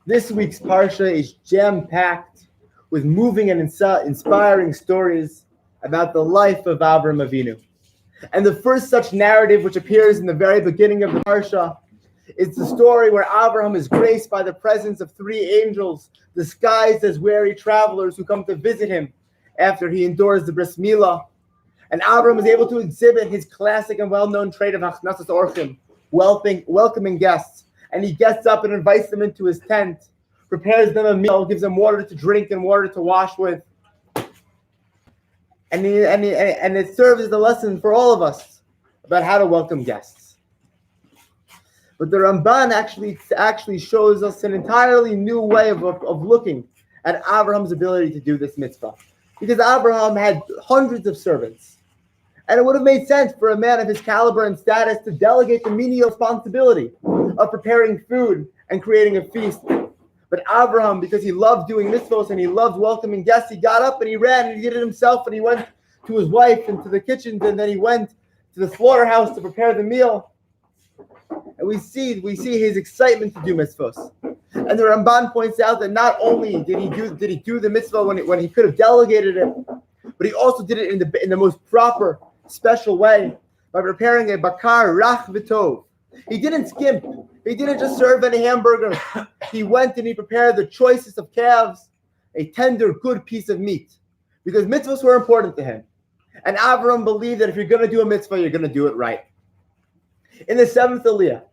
This week's Parsha is jam-packed with moving and inspiring stories about the life of Avraham Avinu. And the first such narrative, which appears in the very beginning of the Parsha, is the story where Avraham is graced by the presence of three angels disguised as weary travelers who come to visit him after he endures the bris milah. And Avraham is able to exhibit his classic and well-known trait of hachnasas orchim, welcoming guests. And he gets up and invites them into his tent, prepares them a meal, gives them water to drink and water to wash with. And it serves as a lesson for all of us about how to welcome guests. But the Ramban actually shows us an entirely new way of looking at Abraham's ability to do this mitzvah. Because Abraham had hundreds of servants. And it would have made sense for a man of his caliber and status to delegate the menial responsibility of preparing food and creating a feast. But Abraham, because he loved doing mitzvahs and he loved welcoming guests, he got up and he ran and he did it himself, and he went to his wife and to the kitchens, and then he went to the slaughterhouse to prepare the meal. And we see his excitement to do mitzvahs. And the Ramban points out that not only did he do the mitzvah when he could have delegated it, but he also did it in the most proper, special way by preparing a bakar rach v'tov. He didn't skimp. He didn't just serve any hamburger. He went and he prepared the choicest of calves, a tender, good piece of meat, because mitzvahs were important to him. And Avraham believed that if you're going to do a mitzvah, you're going to do it right. In the seventh aliyah,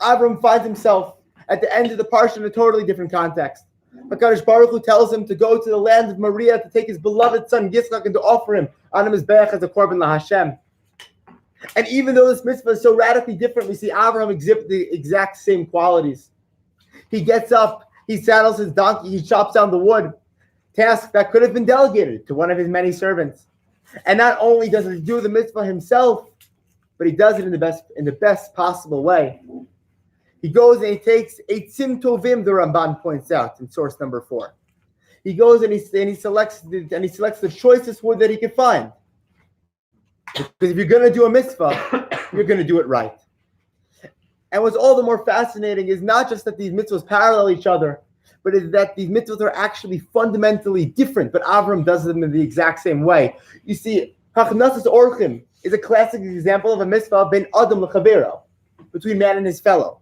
Avraham finds himself at the end of the parsha in a totally different context. HaKadosh Baruch Hu tells him to go to the land of Moriah to take his beloved son Yitzchak and to offer him on his mizbeach as a korban LaHashem. And even though this mitzvah is so radically different, we see Avraham exhibit the exact same qualities. He gets up, he saddles his donkey, he chops down the wood, task that could have been delegated to one of his many servants. And not only does he do the mitzvah himself, but he does it in the best possible way. He goes and he takes eitzim tovim, the Ramban points out in source number 4. He goes and he selects the choicest wood that he can find. Because if you're going to do a mitzvah, you're going to do it right. And what's all the more fascinating is not just that these mitzvahs parallel each other, but is that these mitzvahs are actually fundamentally different, but Avraham does them in the exact same way. You see, hachnasas orchim is a classic example of a mitzvah ben adam lechavero, between man and his fellow.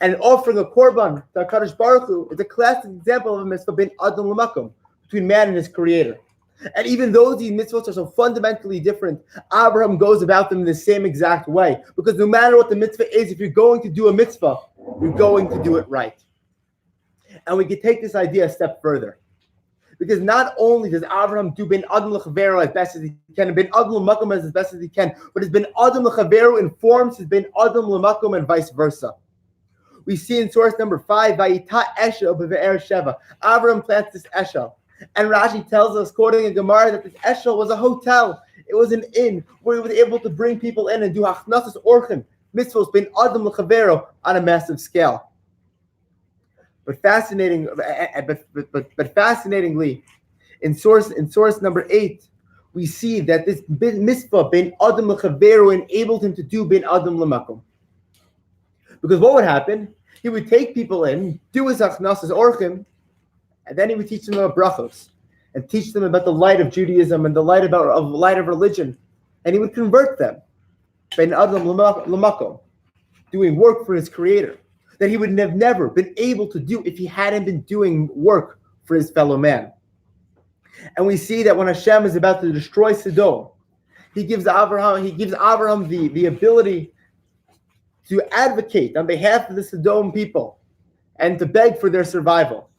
And offering a korban to HaKadosh Baruch Hu is a classic example of a mitzvah ben adam lemakom, between man and his creator. And even though these mitzvahs are so fundamentally different, Abraham goes about them in the same exact way. Because no matter what the mitzvah is, if you're going to do a mitzvah, you're going to do it right. And we can take this idea a step further. Because not only does Abraham do ben adam l'chavero as best as he can, and ben adam l'makom as best as he can, but his ben adam l'chavero informs his ben adam l'makom and vice versa. We see in source number 5, Vayita eshel b've'er sheva. Abraham plants this eshel. And Rashi tells us, quoting a Gemara, that this eshel was a hotel. It was an inn where he was able to bring people in and do hachnasas orchim, mitzvos ben adam l'chavero on a massive scale. But fascinatingly, in source number 8, we see that this mitzvah ben adam l'chavero enabled him to do ben adam l'makom. Because what would happen? He would take people in, do his hachnasas orchim, and then he would teach them about brachos, and teach them about the light of Judaism and the light of religion, and he would convert them, ben adam l'makom, doing work for his creator, that he would have never been able to do if he hadn't been doing work for his fellow man. And we see that when Hashem is about to destroy Sodom, he gives Abraham the ability to advocate on behalf of the Sodom people and to beg for their survival.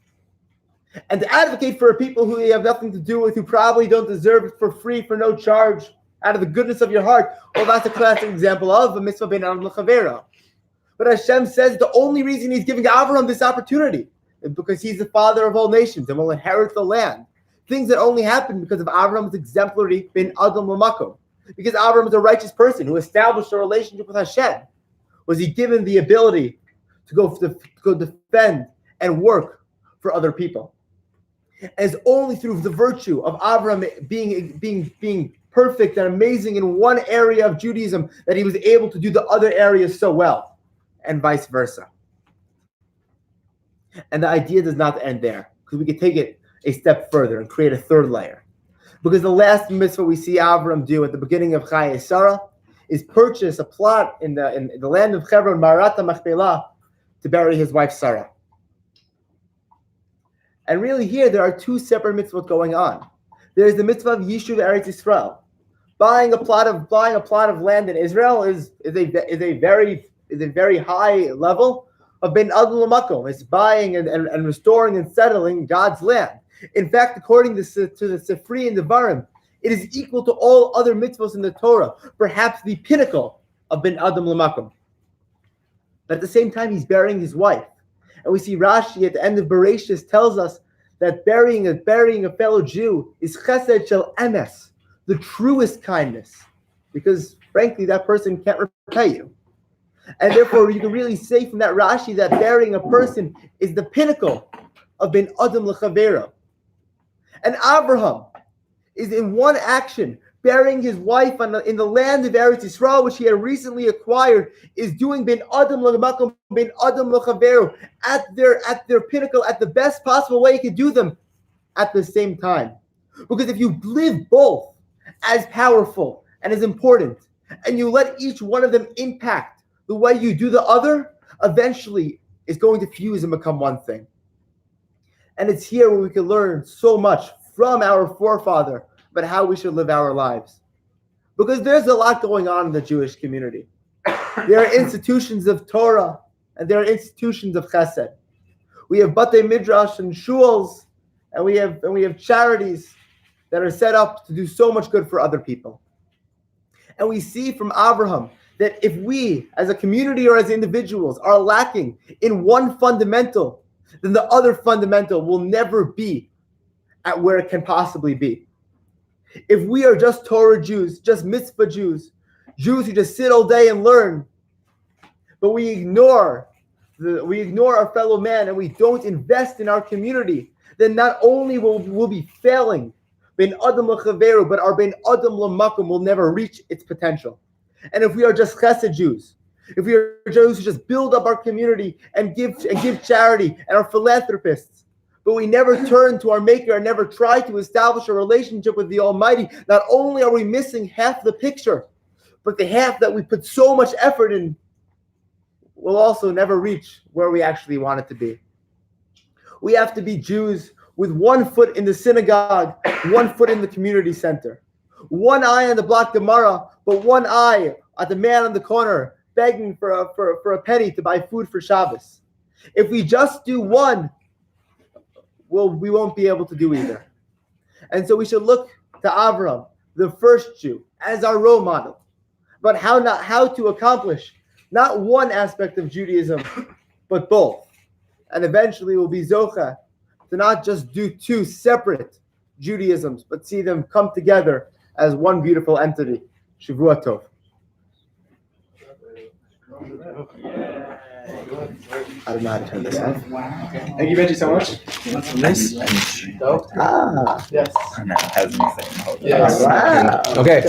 And to advocate for a people who you have nothing to do with, who probably don't deserve it for free, for no charge, out of the goodness of your heart. Well, that's a classic example of a mitzvah ben adam l'chavero. But Hashem says the only reason he's giving Avraham this opportunity is because he's the father of all nations and will inherit the land. Things that only happen because of Avraham's exemplary ben adam l'makom. Because Avraham is a righteous person who established a relationship with Hashem. Was he given the ability to go defend and work for other people? And it's only through the virtue of Avraham being perfect and amazing in one area of Judaism that he was able to do the other areas so well, and vice versa. And the idea does not end there, because we could take it a step further and create a third layer. Because the last mitzvah we see Avram do at the beginning of Chayei Sarah is purchase a plot in the land of Hebron, Ma'arat Machpelah, to bury his wife Sarah. And really here there are two separate mitzvot going on. There is the mitzvah of Yishuv Eretz Yisrael. Buying a plot of land in Israel is a very high level of ben adam l'makom. It's buying and restoring and settling God's land. In fact, according to the Sifri and the Devarim, it is equal to all other mitzvahs in the Torah, perhaps the pinnacle of ben adam l'makom. But at the same time, he's burying his wife. And we see Rashi at the end of Bereshis tells us that burying a fellow Jew is chesed shel emes, the truest kindness, because frankly, that person can't repay you. And therefore, you can really say from that Rashi that burying a person is the pinnacle of ben adam l'chavero. And Abraham is in one action burying his wife in the land of Eretz Yisrael, which he had recently acquired, is doing ben adam l'makom, ben adam l'chavero at their pinnacle, at the best possible way he could do them at the same time. Because if you live both as powerful and as important, and you let each one of them impact the way you do the other, eventually it's going to fuse and become one thing. And it's here where we can learn so much from our forefather about how we should live our lives. Because there's a lot going on in the Jewish community. There are institutions of Torah, and there are institutions of Chesed. We have Batei Midrash and shuls, and we have charities that are set up to do so much good for other people. And we see from Abraham that if we, as a community or as individuals, are lacking in one fundamental, then the other fundamental will never be at where it can possibly be. If we are just Torah Jews, just mitzvah Jews who just sit all day and learn, but we ignore our fellow man and we don't invest in our community, then not only will we be failing ben adam l'chaveru, but our ben adam l'makom will never reach its potential. And if we are just chesed Jews, if we are Jews who just build up our community and give charity and are philanthropists, but we never turn to our Maker and never try to establish a relationship with the Almighty, not only are we missing half the picture, but the half that we put so much effort in will also never reach where we actually want it to be. We have to be Jews with one foot in the synagogue, one foot in the community center. One eye on the block Gemara, but one eye at the man on the corner begging for a penny to buy food for Shabbos. If we just do one, well, we won't be able to do either. And so we should look to Avram, the first Jew, as our role model, but how to accomplish not one aspect of Judaism, but both. And eventually we'll be Zocha to not just do two separate Judaisms, but see them come together as one beautiful entity. Shavua Tov. I don't know how to turn this off. Thank you, Benjy, so much. What's this? Yes. No, it has anything. Yes. Wow. Okay.